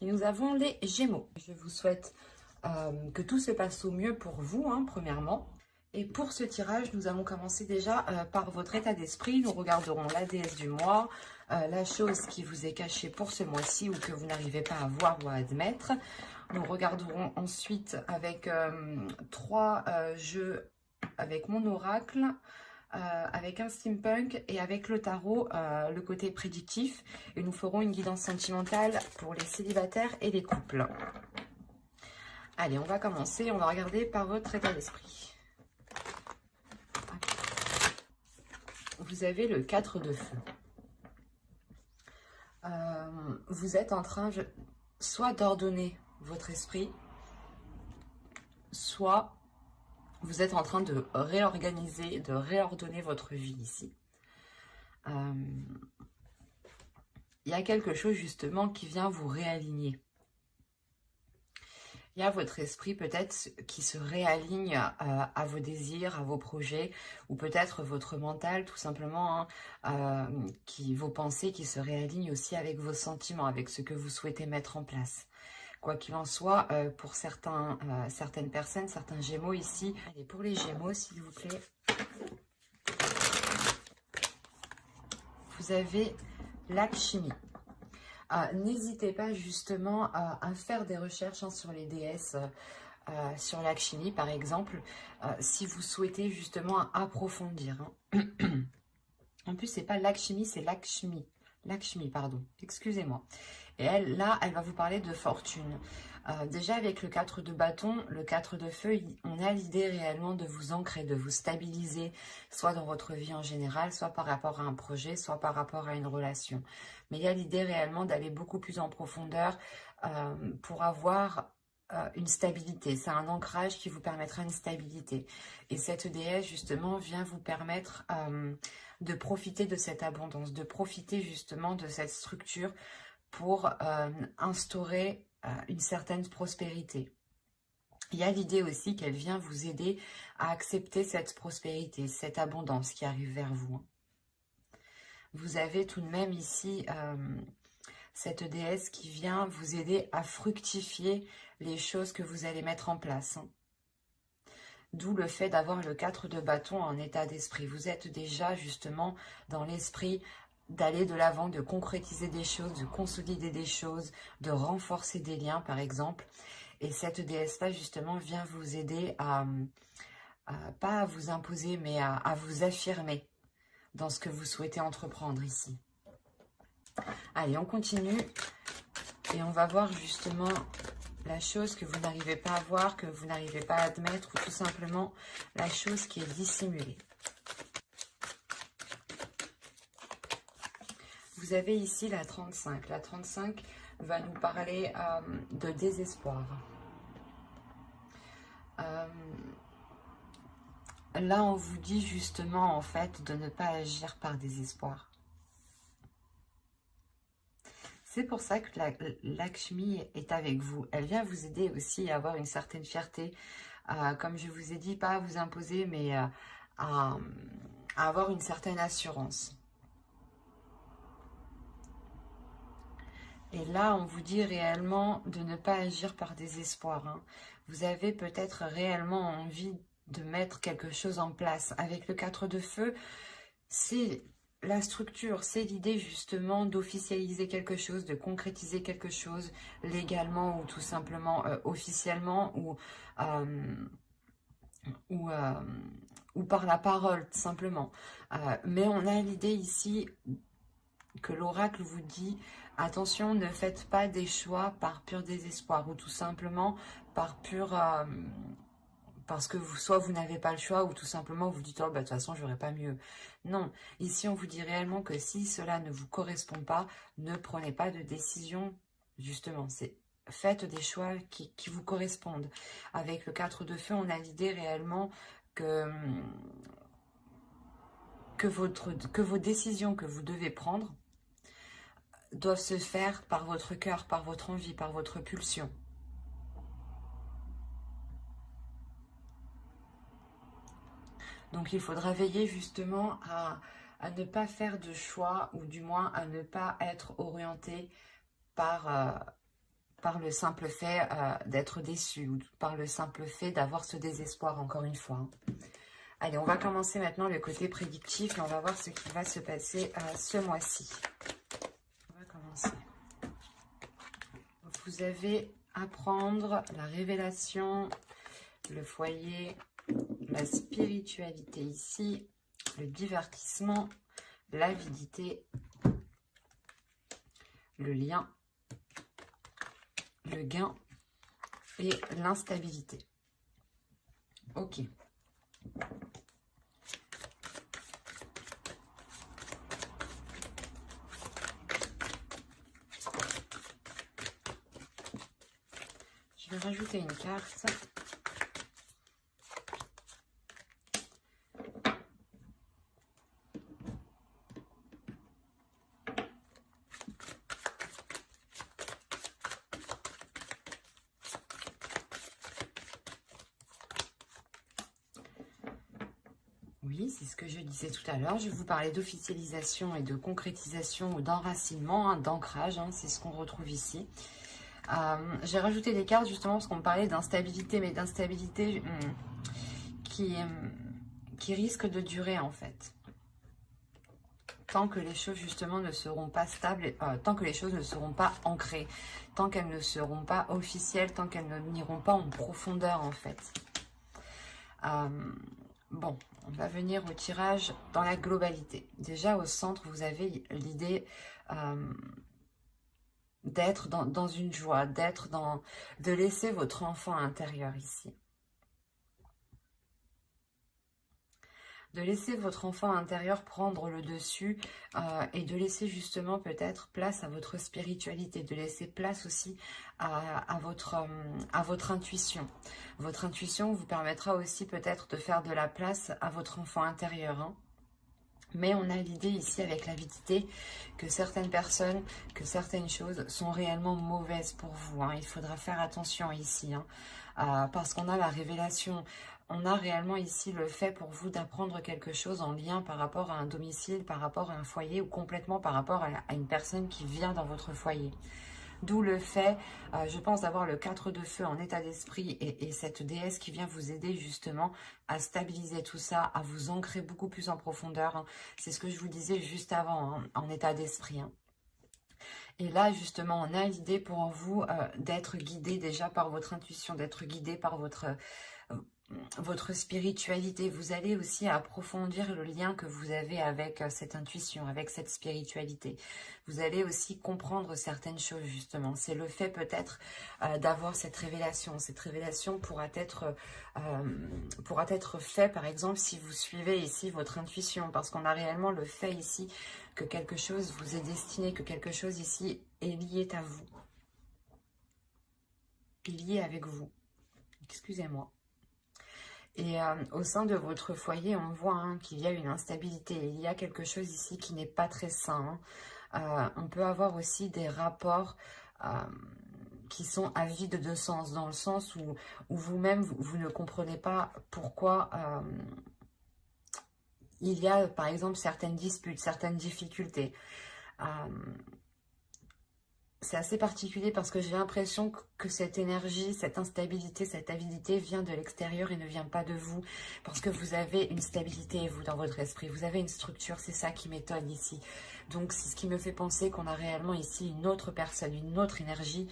Et nous avons les Gémeaux. Je vous souhaite que tout se passe au mieux pour vous, premièrement. Et pour ce tirage, nous allons commencer déjà par votre état d'esprit. Nous regarderons la déesse du mois, la chose qui vous est cachée pour ce mois-ci ou que vous n'arrivez pas à voir ou à admettre. Nous regarderons ensuite avec 3 jeux avec mon oracle, avec un steampunk et avec le tarot, le côté prédictif. Et nous ferons une guidance sentimentale pour les célibataires et les couples. Allez, on va commencer. On va regarder par votre état d'esprit. Vous avez le 4 de feu. Vous êtes en train soit d'ordonner votre esprit, soit vous êtes en train de réorganiser, de réordonner votre vie ici. Il y a quelque chose justement qui vient vous réaligner. Il y a votre esprit peut-être qui se réaligne à vos désirs, à vos projets, ou peut-être votre mental tout simplement, vos pensées qui se réalignent aussi avec vos sentiments, avec ce que vous souhaitez mettre en place. Quoi qu'il en soit, pour certaines personnes, certains Gémeaux ici, allez, pour les Gémeaux s'il vous plaît, vous avez l'alchimie. N'hésitez pas justement à faire des recherches sur les déesses, sur l'alchimie par exemple, si vous souhaitez justement approfondir. En plus, c'est pas l'alchimie, c'est Lakshmi. Lakshmi, pardon, excusez-moi. Et elle, là, elle va vous parler de fortune. Déjà, avec le 4 de bâton, le 4 de feu, on a l'idée réellement de vous ancrer, de vous stabiliser, soit dans votre vie en général, soit par rapport à un projet, soit par rapport à une relation. Mais il y a l'idée réellement d'aller beaucoup plus en profondeur pour avoir une stabilité. C'est un ancrage qui vous permettra une stabilité. Et cette déesse, justement, vient vous permettre de profiter de cette abondance, de profiter justement de cette structure pour instaurer une certaine prospérité. Il y a l'idée aussi qu'elle vient vous aider à accepter cette prospérité, cette abondance qui arrive vers vous. Vous avez tout de même ici cette déesse qui vient vous aider à fructifier les choses que vous allez mettre en place. D'où le fait d'avoir le 4 de bâton en état d'esprit. Vous êtes déjà justement dans l'esprit d'aller de l'avant, de concrétiser des choses, de consolider des choses, de renforcer des liens par exemple. Et cette déesse-là justement vient vous aider pas à vous imposer, mais à vous affirmer dans ce que vous souhaitez entreprendre ici. Allez, on continue et on va voir justement la chose que vous n'arrivez pas à voir, que vous n'arrivez pas à admettre, ou tout simplement la chose qui est dissimulée. Vous avez ici la 35. La 35 va nous parler de désespoir. Là, on vous dit justement, en fait, de ne pas agir par désespoir. C'est pour ça que Lakshmi est avec vous. Elle vient vous aider aussi à avoir une certaine fierté. Comme je vous ai dit, pas à vous imposer, mais à avoir une certaine assurance. Et là, on vous dit réellement de ne pas agir par désespoir. Vous avez peut-être réellement envie de mettre quelque chose en place. Avec le 4 de feu, c'est la structure, c'est l'idée justement d'officialiser quelque chose, de concrétiser quelque chose légalement ou tout simplement officiellement ou par la parole, tout simplement. Mais on a l'idée ici que l'oracle vous dit, attention, ne faites pas des choix par pur désespoir ou tout simplement par pur... parce que soit vous n'avez pas le choix ou tout simplement vous dites, oh, bah, de toute façon, j'aurais pas mieux. Non, ici, on vous dit réellement que si cela ne vous correspond pas, ne prenez pas de décision, justement. Faites des choix qui vous correspondent. Avec le 4 de feu, on a l'idée réellement que vos décisions que vous devez prendre doivent se faire par votre cœur, par votre envie, par votre pulsion. Donc il faudra veiller justement à ne pas faire de choix, ou du moins à ne pas être orienté par par le simple fait d'être déçu ou par le simple fait d'avoir ce désespoir, encore une fois. Hein. Allez, on va commencer maintenant le côté prédictif et on va voir ce qui va se passer ce mois-ci. On va commencer. Vous avez à prendre la révélation, le foyer, la spiritualité ici, le divertissement, l'avidité, le lien, le gain et l'instabilité. Ok. Je vais rajouter une carte. Oui, c'est ce que je disais tout à l'heure. Je vais vous parler d'officialisation et de concrétisation ou d'enracinement, hein, d'ancrage. Hein, c'est ce qu'on retrouve ici. J'ai rajouté des cartes justement parce qu'on me parlait d'instabilité, mais d'instabilité qui risque de durer en fait. Tant que les choses justement ne seront pas stables, tant que les choses ne seront pas ancrées, tant qu'elles ne seront pas officielles, tant qu'elles n'iront pas en profondeur en fait. Bon, on va venir au tirage dans la globalité. Déjà au centre, vous avez l'idée d'être dans une joie, de laisser votre enfant intérieur ici. De laisser votre enfant intérieur prendre le dessus et de laisser justement peut-être place à votre spiritualité, de laisser place aussi à votre intuition. Votre intuition vous permettra aussi peut-être de faire de la place à votre enfant intérieur. Hein. Mais on a l'idée ici avec l'avidité que certaines personnes, que certaines choses sont réellement mauvaises pour vous. Hein. Il faudra faire attention ici, hein, parce qu'on a la révélation. On a réellement ici le fait pour vous d'apprendre quelque chose en lien par rapport à un domicile, par rapport à un foyer ou complètement par rapport à une personne qui vient dans votre foyer. D'où le fait, je pense, d'avoir le 4 de feu en état d'esprit et cette déesse qui vient vous aider justement à stabiliser tout ça, à vous ancrer beaucoup plus en profondeur. Hein. C'est ce que je vous disais juste avant, hein, en état d'esprit. Hein. Et là, justement, on a l'idée pour vous d'être guidé déjà par votre intuition, d'être guidé par votre spiritualité. Vous allez aussi approfondir le lien que vous avez avec cette intuition, avec cette spiritualité. Vous allez aussi comprendre certaines choses justement. C'est le fait peut-être d'avoir cette révélation. Cette révélation pourra être fait par exemple si vous suivez ici votre intuition, parce qu'on a réellement le fait ici que quelque chose vous est destiné, que quelque chose ici est lié à vous. Lié avec vous. Excusez-moi. Et au sein de votre foyer, on voit hein, qu'il y a une instabilité. Il y a quelque chose ici qui n'est pas très sain. Hein. On peut avoir aussi des rapports qui sont à vide de sens, dans le sens où vous-même, vous ne comprenez pas pourquoi il y a, par exemple, certaines disputes, certaines difficultés. C'est assez particulier parce que j'ai l'impression que cette énergie, cette instabilité, cette avidité vient de l'extérieur et ne vient pas de vous. Parce que vous avez une stabilité, vous, dans votre esprit. Vous avez une structure, c'est ça qui m'étonne ici. Donc, c'est ce qui me fait penser qu'on a réellement ici une autre personne, une autre énergie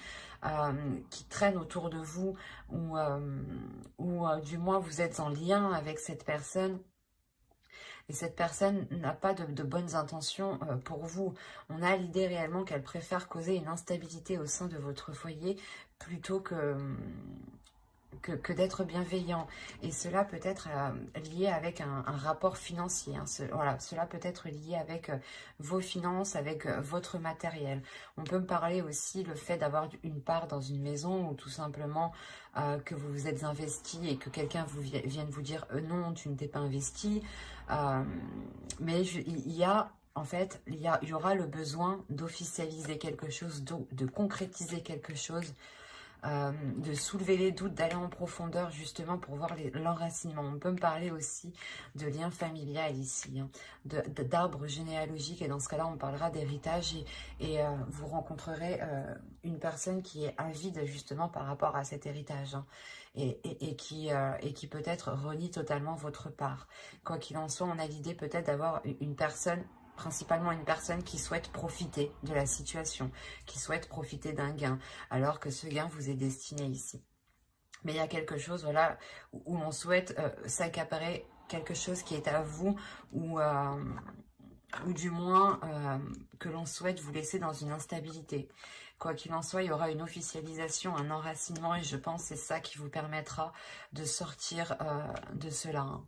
qui traîne autour de vous. Ou du moins, vous êtes en lien avec cette personne. Et cette personne n'a pas de bonnes intentions pour vous. On a l'idée réellement qu'elle préfère causer une instabilité au sein de votre foyer plutôt que d'être bienveillant. Et cela peut être lié avec un rapport financier. Hein. Voilà, cela peut être lié avec vos finances, avec votre matériel. On peut me parler aussi le fait d'avoir une part dans une maison ou tout simplement que vous vous êtes investi et que quelqu'un vienne vous dire non, tu ne t'es pas investi. Mais il y a... En fait, il y aura le besoin d'officialiser quelque chose, de concrétiser quelque chose de soulever les doutes, d'aller en profondeur justement pour voir l'enracinement. On peut me parler aussi de lien familial ici, hein, d'arbre généalogique, et dans ce cas-là on parlera d'héritage, et vous rencontrerez une personne qui est avide justement par rapport à cet héritage, hein, et qui peut-être renie totalement votre part. Quoi qu'il en soit, on a l'idée peut-être d'avoir une personne, principalement une personne qui souhaite profiter de la situation, qui souhaite profiter d'un gain, alors que ce gain vous est destiné ici. Mais il y a quelque chose, voilà, où l'on souhaite s'accaparer quelque chose qui est à vous, ou du moins que l'on souhaite vous laisser dans une instabilité. Quoi qu'il en soit, il y aura une officialisation, un enracinement, et je pense que c'est ça qui vous permettra de sortir de cela, hein.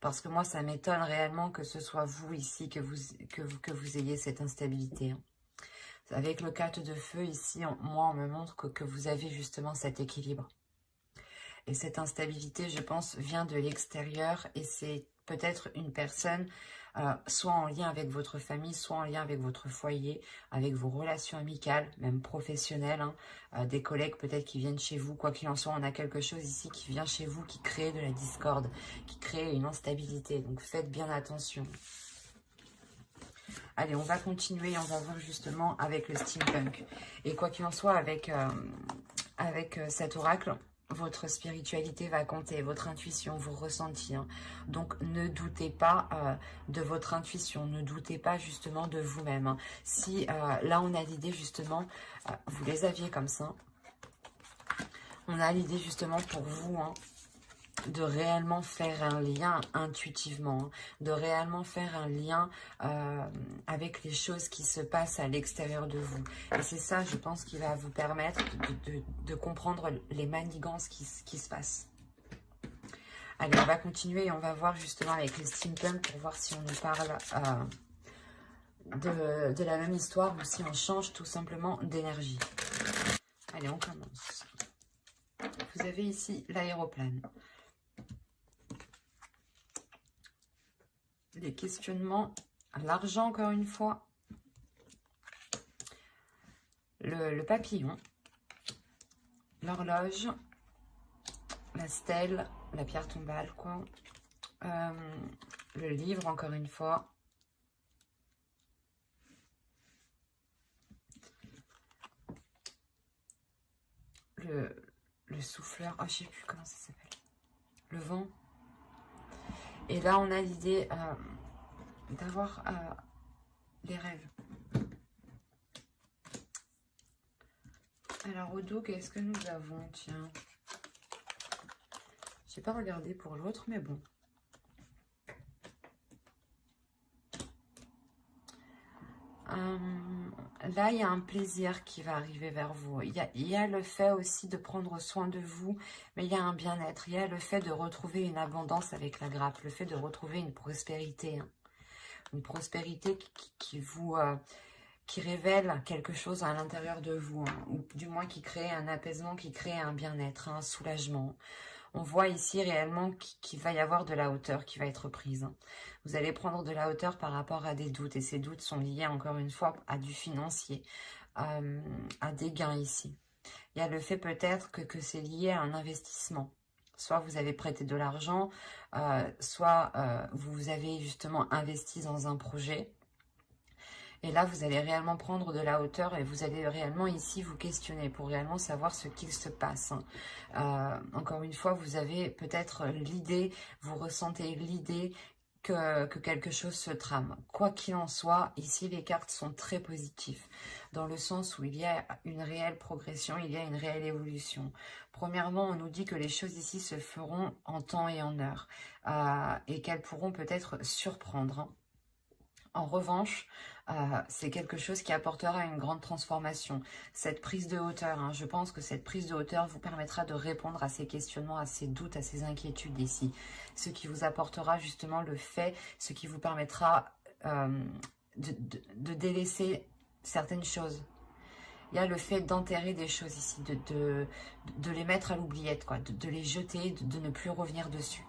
Parce que moi, ça m'étonne réellement que ce soit vous ici, que vous ayez cette instabilité, hein. Avec le 4 de feu ici, moi, on me montre que vous avez justement cet équilibre. Et cette instabilité, je pense, vient de l'extérieur, et c'est peut-être une personne, soit en lien avec votre famille, soit en lien avec votre foyer, avec vos relations amicales, même professionnelles, hein, des collègues peut-être qui viennent chez vous. Quoi qu'il en soit, on a quelque chose ici qui vient chez vous, qui crée de la discorde, qui crée une instabilité. Donc faites bien attention. Allez, on va continuer, on va voir justement avec le steampunk. Et quoi qu'il en soit, avec cet oracle, votre spiritualité va compter, votre intuition, vos ressentis, hein. Donc ne doutez pas de votre intuition, ne doutez pas justement de vous-même, hein. Si là on a l'idée justement, vous les aviez comme ça, on a l'idée justement pour vous, hein, de réellement faire un lien intuitivement, hein, de réellement faire un lien avec les choses qui se passent à l'extérieur de vous. Et c'est ça, je pense, qui va vous permettre de comprendre les manigances qui se passent. Allez, on va continuer et on va voir justement avec les steampunk pour voir si on nous parle de la même histoire ou si on change tout simplement d'énergie. Allez, on commence. Vous avez ici l'aéroplane. Les questionnements, l'argent encore une fois, le papillon, l'horloge, la stèle, la pierre tombale, quoi, le livre encore une fois, le souffleur, oh, je sais plus comment ça s'appelle, le vent. Et là, on a l'idée d'avoir les rêves. Alors, au dos, qu'est-ce que nous avons? Tiens. Je n'ai pas regardé pour l'autre, mais bon. Là, il y a un plaisir qui va arriver vers vous. Il y a le fait aussi de prendre soin de vous, mais il y a un bien-être. Il y a le fait de retrouver une abondance avec la grappe, le fait de retrouver une prospérité, hein. Une prospérité qui révèle quelque chose à l'intérieur de vous, hein, ou du moins qui crée un apaisement, qui crée un bien-être, un soulagement. On voit ici réellement qu'il va y avoir de la hauteur qui va être prise, hein. Vous allez prendre de la hauteur par rapport à des doutes, et ces doutes sont liés encore une fois à du financier, à des gains ici. Il y a le fait peut-être que c'est lié à un investissement. Soit vous avez prêté de l'argent, soit vous avez justement investi dans un projet. Et là, vous allez réellement prendre de la hauteur et vous allez réellement ici vous questionner pour réellement savoir ce qu'il se passe, hein. Encore une fois, vous avez peut-être l'idée, vous ressentez l'idée que quelque chose se trame. Quoi qu'il en soit, ici, les cartes sont très positives, dans le sens où il y a une réelle progression, il y a une réelle évolution. Premièrement, on nous dit que les choses ici se feront en temps et en heure, et qu'elles pourront peut-être surprendre, hein. En revanche, c'est quelque chose qui apportera une grande transformation. Cette prise de hauteur, hein, je pense que cette prise de hauteur vous permettra de répondre à ces questionnements, à ces doutes, à ces inquiétudes ici. Ce qui vous apportera justement le fait, ce qui vous permettra de délaisser certaines choses. Il y a le fait d'enterrer des choses ici, de les mettre à l'oubliette, quoi, de les jeter, de ne plus revenir dessus.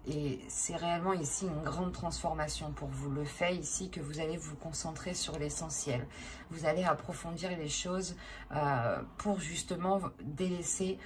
Et c'est réellement ici une grande transformation pour vous. Le fait ici que vous allez vous concentrer sur l'essentiel. Vous allez approfondir les choses pour justement délaisser...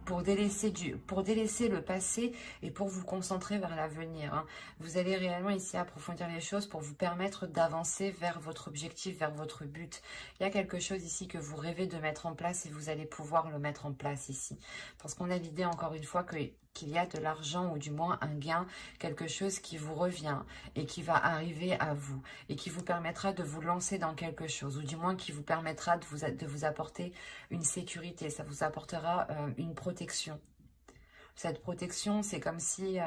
pour délaisser le passé et pour vous concentrer vers l'avenir. Hein. Vous allez réellement ici approfondir les choses pour vous permettre d'avancer vers votre objectif, vers votre but. Il y a quelque chose ici que vous rêvez de mettre en place et vous allez pouvoir le mettre en place ici. Parce qu'on a l'idée encore une fois qu'il y a de l'argent ou du moins un gain, quelque chose qui vous revient et qui va arriver à vous et qui vous permettra de vous lancer dans quelque chose ou du moins qui vous permettra de vous apporter une sécurité, ça vous apportera une protection. Cette protection, c'est comme si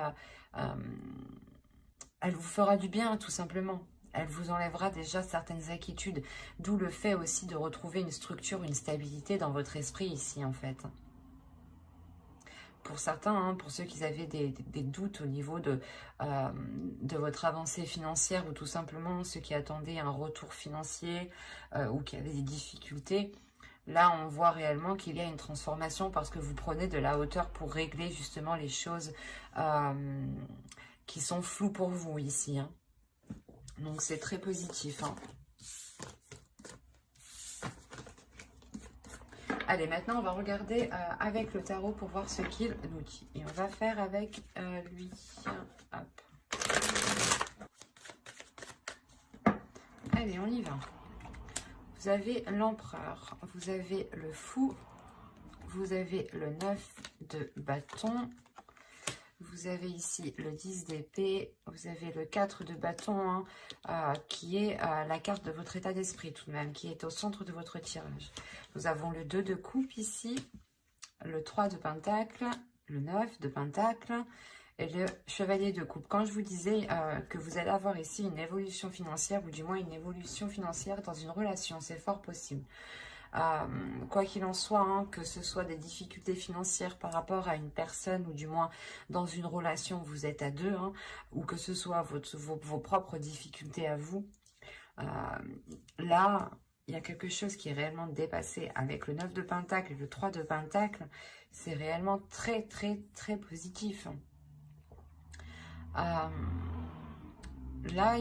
elle vous fera du bien tout simplement. Elle vous enlèvera déjà certaines inquiétudes, d'où le fait aussi de retrouver une structure, une stabilité dans votre esprit ici en fait. Pour certains, hein, pour ceux qui avaient des doutes au niveau de votre avancée financière ou tout simplement ceux qui attendaient un retour financier ou qui avaient des difficultés, là on voit réellement qu'il y a une transformation parce que vous prenez de la hauteur pour régler justement les choses qui sont floues pour vous ici. Hein. Donc c'est très positif. Hein. Allez, maintenant, on va regarder avec le tarot pour voir ce qu'il nous dit. Et on va faire avec lui. Hop. Allez, on y va. Vous avez l'empereur, vous avez le fou, vous avez le 9 de bâton, vous avez ici le 10 d'épée, vous avez le 4 de bâton, hein, qui est la carte de votre état d'esprit tout de même, qui est au centre de votre tirage. Nous avons le 2 de coupe ici, le 3 de pentacle, le 9 de pentacle et le chevalier de coupe. Quand je vous disais que vous allez avoir ici une évolution financière, ou du moins une évolution financière dans une relation, c'est fort possible. Quoi qu'il en soit, hein, que ce soit des difficultés financières par rapport à une personne ou du moins dans une relation où vous êtes à deux, hein, ou que ce soit vos propres difficultés à vous, là, il y a quelque chose qui est réellement dépassé avec le 9 de pentacle et le 3 de pentacle. C'est réellement très, très, très positif. Là,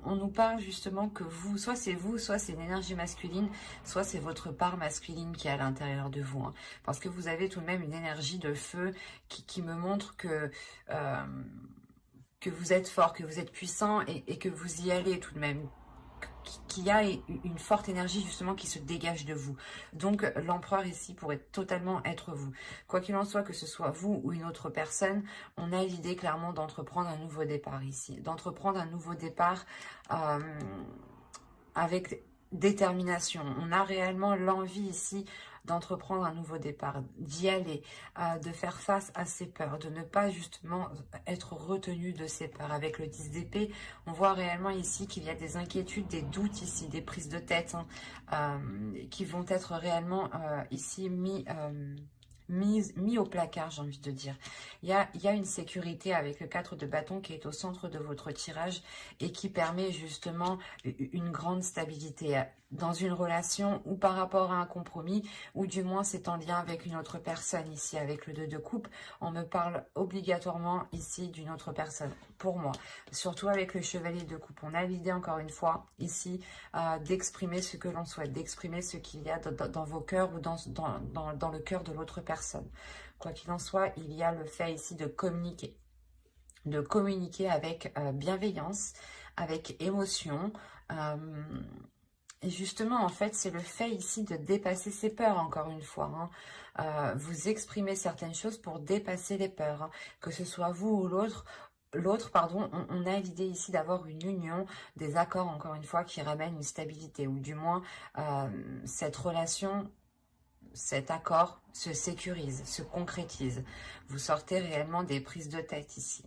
on nous parle justement que vous, soit c'est une énergie masculine, soit c'est votre part masculine qui est à l'intérieur de vous. Hein, parce que vous avez tout de même une énergie de feu qui me montre que vous êtes fort, que vous êtes puissant et que vous y allez tout de même. Qu'il y a une forte énergie justement qui se dégage de vous. Donc l'empereur ici pourrait totalement être vous. Quoi qu'il en soit, que ce soit vous ou une autre personne, on a l'idée clairement d'entreprendre un nouveau départ ici. D'entreprendre un nouveau départ avec détermination. On a réellement l'envie ici d'entreprendre un nouveau départ, d'y aller, de faire face à ses peurs, de ne pas justement être retenu de ses peurs. Avec le 10 d'épée, on voit réellement ici qu'il y a des inquiétudes, des doutes ici, des prises de tête hein, qui vont être réellement ici mis au placard, j'ai envie de dire. Il y a une sécurité avec le 4 de bâton qui est au centre de votre tirage et qui permet justement une grande stabilité dans une relation ou par rapport à un compromis, ou du moins c'est en lien avec une autre personne ici. Avec le 2 de coupe, on me parle obligatoirement ici d'une autre personne, pour moi. Surtout avec le chevalier de coupe, on a l'idée encore une fois ici d'exprimer ce que l'on souhaite, d'exprimer ce qu'il y a dans vos cœurs ou dans le cœur de l'autre personne. Quoi qu'il en soit, il y a le fait ici de communiquer avec bienveillance, avec émotion, et justement, en fait, c'est le fait ici de dépasser ses peurs, encore une fois. Hein. Vous exprimez certaines choses pour dépasser les peurs. Hein. Que ce soit vous ou l'autre, pardon, on a l'idée ici d'avoir une union, des accords, encore une fois, qui ramènent une stabilité. Ou du moins, cette relation, cet accord se sécurise, se concrétise. Vous sortez réellement des prises de tête ici.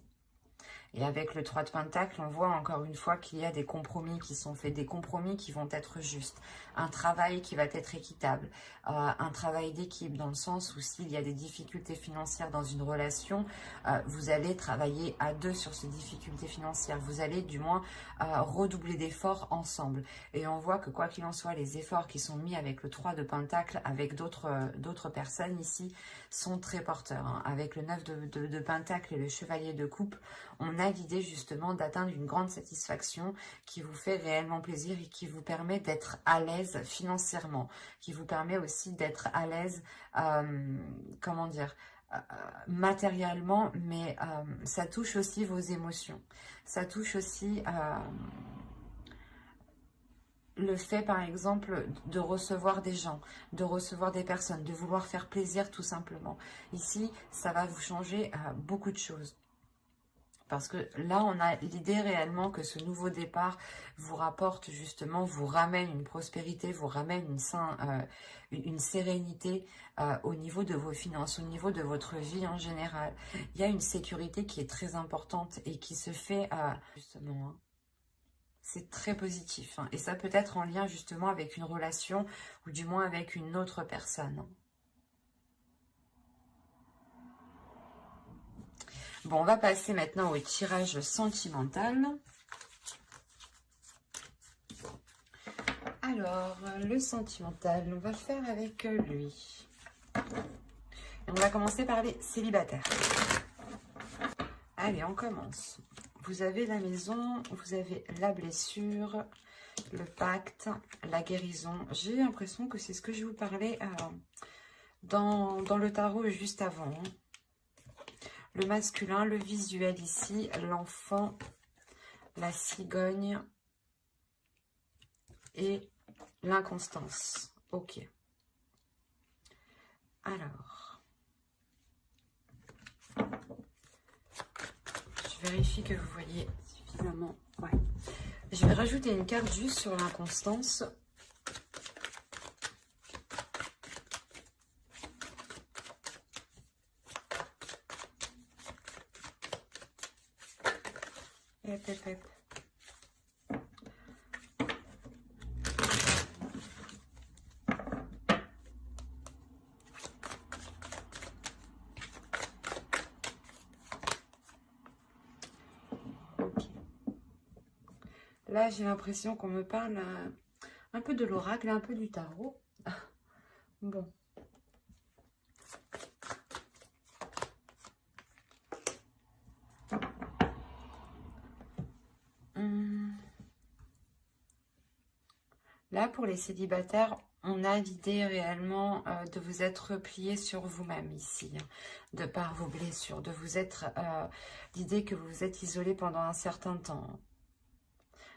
Et avec le 3 de Pentacle, on voit encore une fois qu'il y a des compromis qui sont faits, des compromis qui vont être justes, un travail qui va être équitable, un travail d'équipe dans le sens où s'il y a des difficultés financières dans une relation, vous allez travailler à deux sur ces difficultés financières. Vous allez du moins redoubler d'efforts ensemble. Et on voit que quoi qu'il en soit, les efforts qui sont mis avec le 3 de Pentacle, avec d'autres personnes ici, sont très porteurs. Hein. Avec le 9 de Pentacle et le Chevalier de Coupe, on a l'idée justement d'atteindre une grande satisfaction qui vous fait réellement plaisir et qui vous permet d'être à l'aise financièrement, qui vous permet aussi d'être à l'aise, comment dire, matériellement, mais ça touche aussi vos émotions. Ça touche aussi le fait, par exemple, de recevoir des gens, de recevoir des personnes, de vouloir faire plaisir tout simplement. Ici, ça va vous changer beaucoup de choses. Parce que là, on a l'idée réellement que ce nouveau départ vous rapporte justement, vous ramène une prospérité, vous ramène une sérénité au niveau de vos finances, au niveau de votre vie en général. Il y a une sécurité qui est très importante et qui se fait justement... Hein, c'est très positif. Hein, et ça peut être en lien justement avec une relation ou du moins avec une autre personne. Bon, on va passer maintenant au tirage sentimental. Alors, le sentimental, on va faire avec lui. Et on va commencer par les célibataires. Allez, on commence. Vous avez la maison, vous avez la blessure, le pacte, la guérison. J'ai l'impression que c'est ce que je vous parlais dans le tarot juste avant. Hein. Le masculin, le visuel ici, l'enfant, la cigogne et l'inconstance. Ok. Alors, je vérifie que vous voyez suffisamment. Ouais. Je vais rajouter une carte juste sur l'inconstance. Hop, hop, hop. Okay. Là, j'ai l'impression qu'on me parle un peu de l'oracle, un peu du tarot. Bon. Là, pour les célibataires, on a l'idée réellement de vous être replié sur vous-même ici, hein, de par vos blessures, de vous être l'idée que vous vous êtes isolé pendant un certain temps.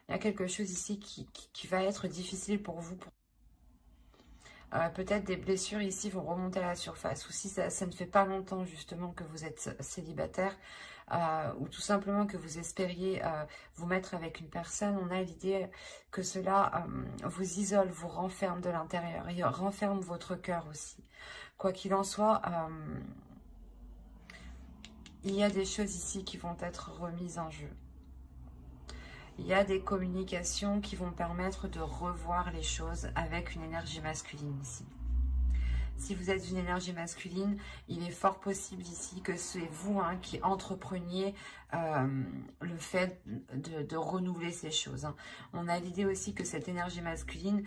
Il y a quelque chose ici qui va être difficile pour vous. Peut-être des blessures ici vont remonter à la surface, ou si ça ne fait pas longtemps justement que vous êtes célibataire, ou tout simplement que vous espériez vous mettre avec une personne, on a l'idée que cela vous isole, vous renferme de l'intérieur, et renferme votre cœur aussi. Quoi qu'il en soit, il y a des choses ici qui vont être remises en jeu. Il y a des communications qui vont permettre de revoir les choses avec une énergie masculine ici. Si vous êtes une énergie masculine, il est fort possible ici que c'est vous hein, qui entrepreniez le fait de renouveler ces choses. Hein. On a l'idée aussi que cette énergie masculine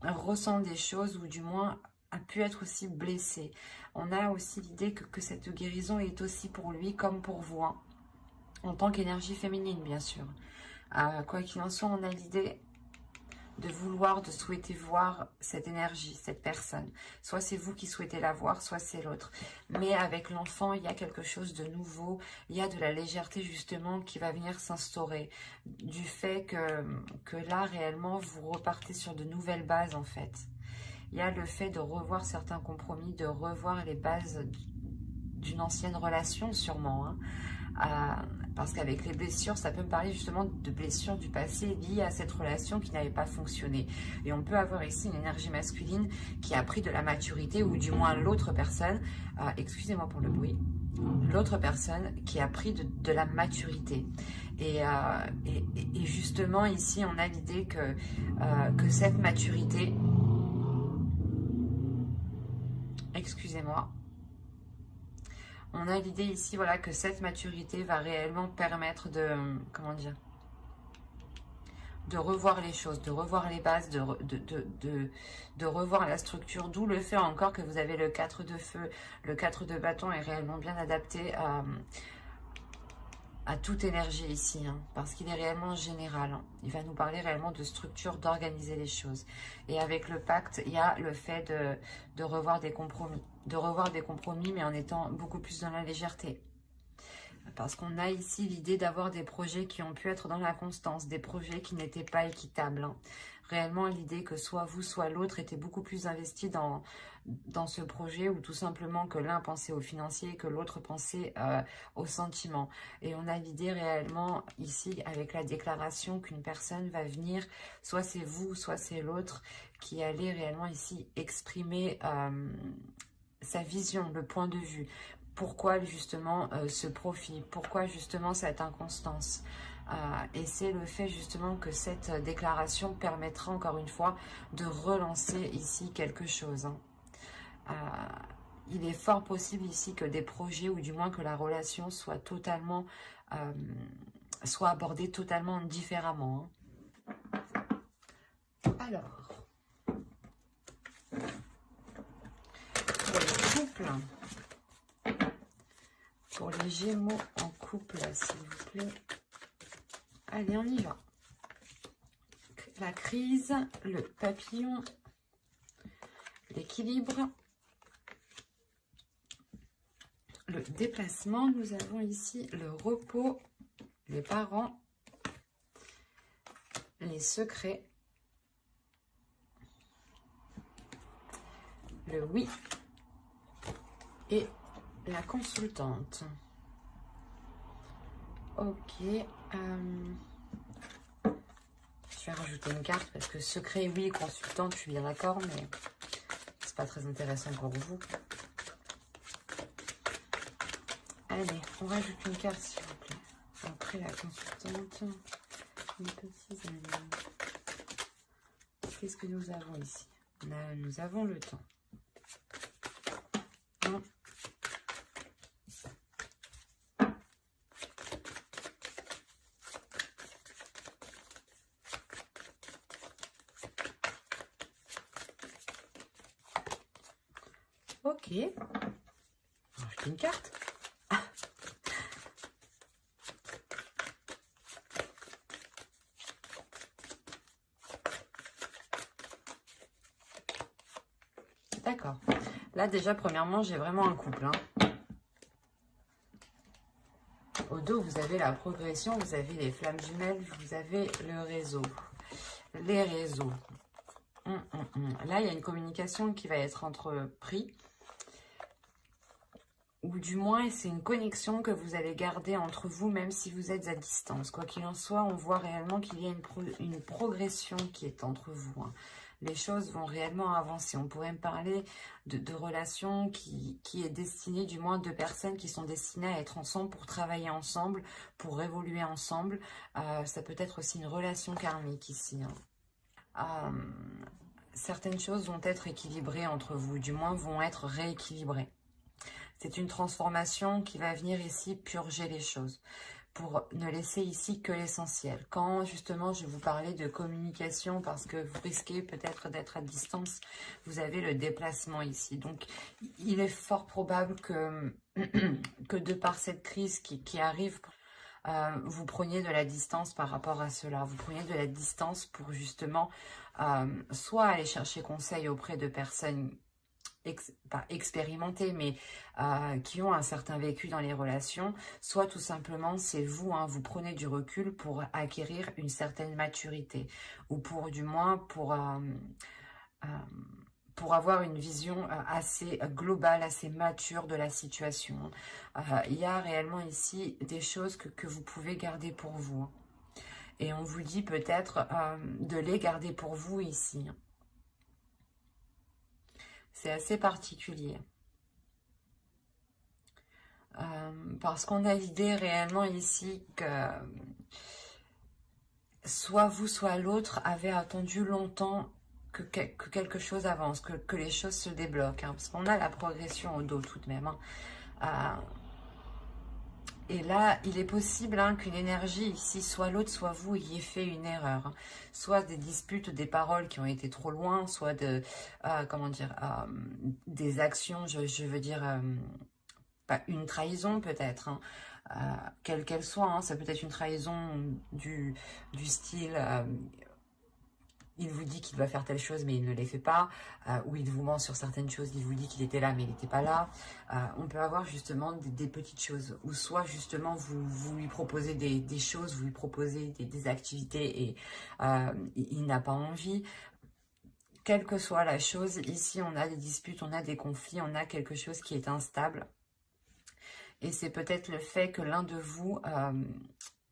ressent des choses ou du moins a pu être aussi blessée. On a aussi l'idée que cette guérison est aussi pour lui comme pour vous, hein, en tant qu'énergie féminine bien sûr. Quoi qu'il en soit, on a l'idée de vouloir, de souhaiter voir cette énergie, cette personne. Soit c'est vous qui souhaitez la voir, soit c'est l'autre. Mais avec l'enfant, il y a quelque chose de nouveau. Il y a de la légèreté justement qui va venir s'instaurer. Du fait que là, réellement, vous repartez sur de nouvelles bases en fait. Il y a le fait de revoir certains compromis, de revoir les bases d'une ancienne relation sûrement, hein. Parce qu'avec les blessures, ça peut me parler justement de blessures du passé liées à cette relation qui n'avait pas fonctionné. Et on peut avoir ici une énergie masculine qui a pris de la maturité, ou du moins l'autre personne, excusez-moi pour le bruit, l'autre personne qui a pris de la maturité. Et justement, ici, on a l'idée que cette maturité... Excusez-moi. On a l'idée ici, voilà, que cette maturité va réellement permettre de... Comment dire, de revoir les choses, de revoir les bases, de revoir la structure, d'où le fait encore que vous avez le 4 de feu. Le 4 de bâton est réellement bien adapté à toute énergie ici, hein, parce qu'il est réellement général. Hein. Il va nous parler réellement de structure, d'organiser les choses. Et avec le pacte, il y a le fait de revoir des compromis. De revoir des compromis, mais en étant beaucoup plus dans la légèreté. Parce qu'on a ici l'idée d'avoir des projets qui ont pu être dans la constance, des projets qui n'étaient pas équitables. Hein. Réellement, l'idée que soit vous, soit l'autre était beaucoup plus investi dans ce projet, ou tout simplement que l'un pensait au financier et que l'autre pensait au sentiment. Et on a l'idée réellement ici, avec la déclaration, qu'une personne va venir, soit c'est vous, soit c'est l'autre, qui allait réellement ici exprimer sa vision, le point de vue. Pourquoi justement ce profit? Pourquoi justement cette inconstance? Et c'est le fait justement que cette déclaration permettra encore une fois de relancer ici quelque chose. Hein. Il est fort possible ici que des projets, ou du moins que la relation soit totalement, soit abordée totalement différemment. Hein. Alors, pour les couples, pour les Gémeaux en couple, s'il vous plaît. Allez, on y va. La crise, le papillon, l'équilibre, le déplacement. Nous avons ici le repos, les parents, les secrets, le oui et la consultante. Ok. Je vais rajouter une carte parce que secret, oui, consultante, je suis bien d'accord, mais c'est pas très intéressant pour vous. Allez, on rajoute une carte, s'il vous plaît. Après la consultante, une petite année. Qu'est-ce que nous avons ici? Nous avons le temps. Non. Ok. Rajoute une carte. D'accord. Là, déjà, premièrement, j'ai vraiment un couple. Hein. Au dos, vous avez la progression, vous avez les flammes jumelles, vous avez le réseau. Les réseaux. Là, il y a une communication qui va être entreprise. Ou du moins, c'est une connexion que vous allez garder entre vous, même si vous êtes à distance. Quoi qu'il en soit, on voit réellement qu'il y a une progression qui est entre vous. Hein. Les choses vont réellement avancer. On pourrait me parler de relations qui est destinée, du moins deux personnes qui sont destinées à être ensemble pour travailler ensemble, pour évoluer ensemble. Ça peut être aussi une relation karmique ici. Hein. Certaines choses vont être équilibrées entre vous, du moins vont être rééquilibrées. C'est une transformation qui va venir ici purger les choses, pour ne laisser ici que l'essentiel. Quand justement je vous parlais de communication, parce que vous risquez peut-être d'être à distance, vous avez le déplacement ici. Donc il est fort probable que, que de par cette crise qui arrive, vous preniez de la distance par rapport à cela. Vous preniez de la distance pour justement soit aller chercher conseil auprès de personnes pas expérimentés, mais qui ont un certain vécu dans les relations, soit tout simplement c'est vous, hein, vous prenez du recul pour acquérir une certaine maturité, ou pour du moins pour avoir une vision assez globale, assez mature de la situation. Il y a réellement ici des choses que vous pouvez garder pour vous. Et on vous dit peut-être de les garder pour vous ici. C'est assez particulier. Parce qu'on a l'idée réellement ici que soit vous, soit l'autre avait attendu longtemps que quelque chose avance, que les choses se débloquent. Hein, parce qu'on a la progression au dos tout de même. Hein. Et là, il est possible hein, qu'une énergie ici, soit l'autre, soit vous, ayez fait une erreur. Hein. Soit des disputes, des paroles qui ont été trop loin, soit de, comment dire, des actions, je veux dire, une trahison peut-être. Hein. Quelle qu'elle soit, hein, ça peut être une trahison du style il vous dit qu'il va faire telle chose mais il ne les fait pas, ou il vous ment sur certaines choses, il vous dit qu'il était là mais il n'était pas là. On peut avoir justement des petites choses, ou soit justement vous lui proposez des choses, vous lui proposez des activités et il n'a pas envie. Quelle que soit la chose, ici on a des disputes, on a des conflits, on a quelque chose qui est instable. Et c'est peut-être le fait que l'un de vous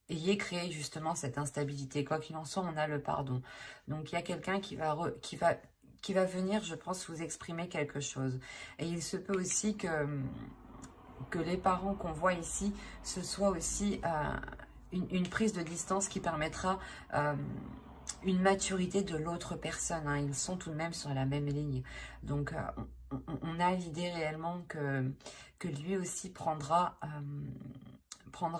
ayez créé justement cette instabilité. Quoi qu'il en soit, on a le pardon. Donc il y a quelqu'un qui va venir, je pense, vous exprimer quelque chose. Et il se peut aussi que les parents qu'on voit ici, ce soit aussi une prise de distance qui permettra une maturité de l'autre personne. Hein. Ils sont tout de même sur la même ligne. Donc on a l'idée réellement que lui aussi prendra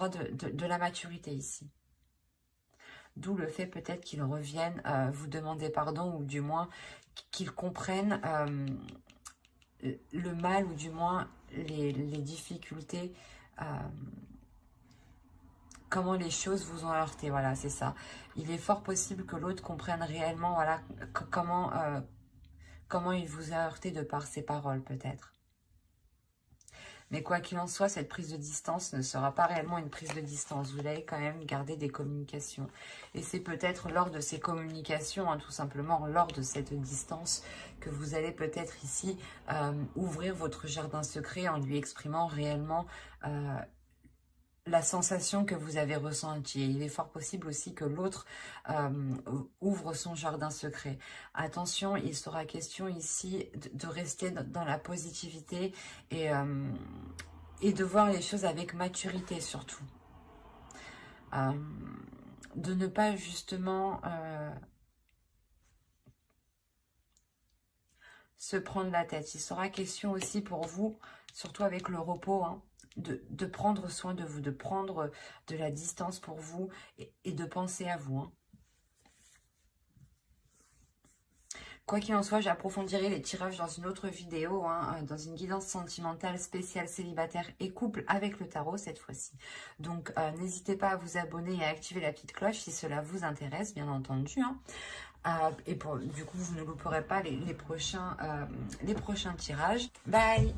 de la maturité ici. D'où le fait peut-être qu'il revienne vous demander pardon, ou du moins qu'il comprenne le mal, ou du moins les difficultés, comment les choses vous ont heurté. Voilà, c'est ça. Il est fort possible que l'autre comprenne réellement voilà, comment il vous a heurté de par ses paroles peut-être. Mais quoi qu'il en soit, cette prise de distance ne sera pas réellement une prise de distance. Vous allez quand même garder des communications. Et c'est peut-être lors de ces communications, hein, tout simplement lors de cette distance, que vous allez peut-être ici ouvrir votre jardin secret en lui exprimant réellement la sensation que vous avez ressentie. Et il est fort possible aussi que l'autre ouvre son jardin secret. Attention, il sera question ici de rester dans la positivité et de voir les choses avec maturité surtout. De ne pas justement se prendre la tête. Il sera question aussi pour vous, surtout avec le repos, hein, de prendre soin de vous, de prendre de la distance pour vous et de penser à vous. Hein. Quoi qu'il en soit, j'approfondirai les tirages dans une autre vidéo, hein, dans une guidance sentimentale spéciale célibataire et couple avec le tarot cette fois-ci. Donc, n'hésitez pas à vous abonner et à activer la petite cloche si cela vous intéresse, bien entendu. Hein. Et du coup, vous ne louperez pas les prochains tirages. Bye!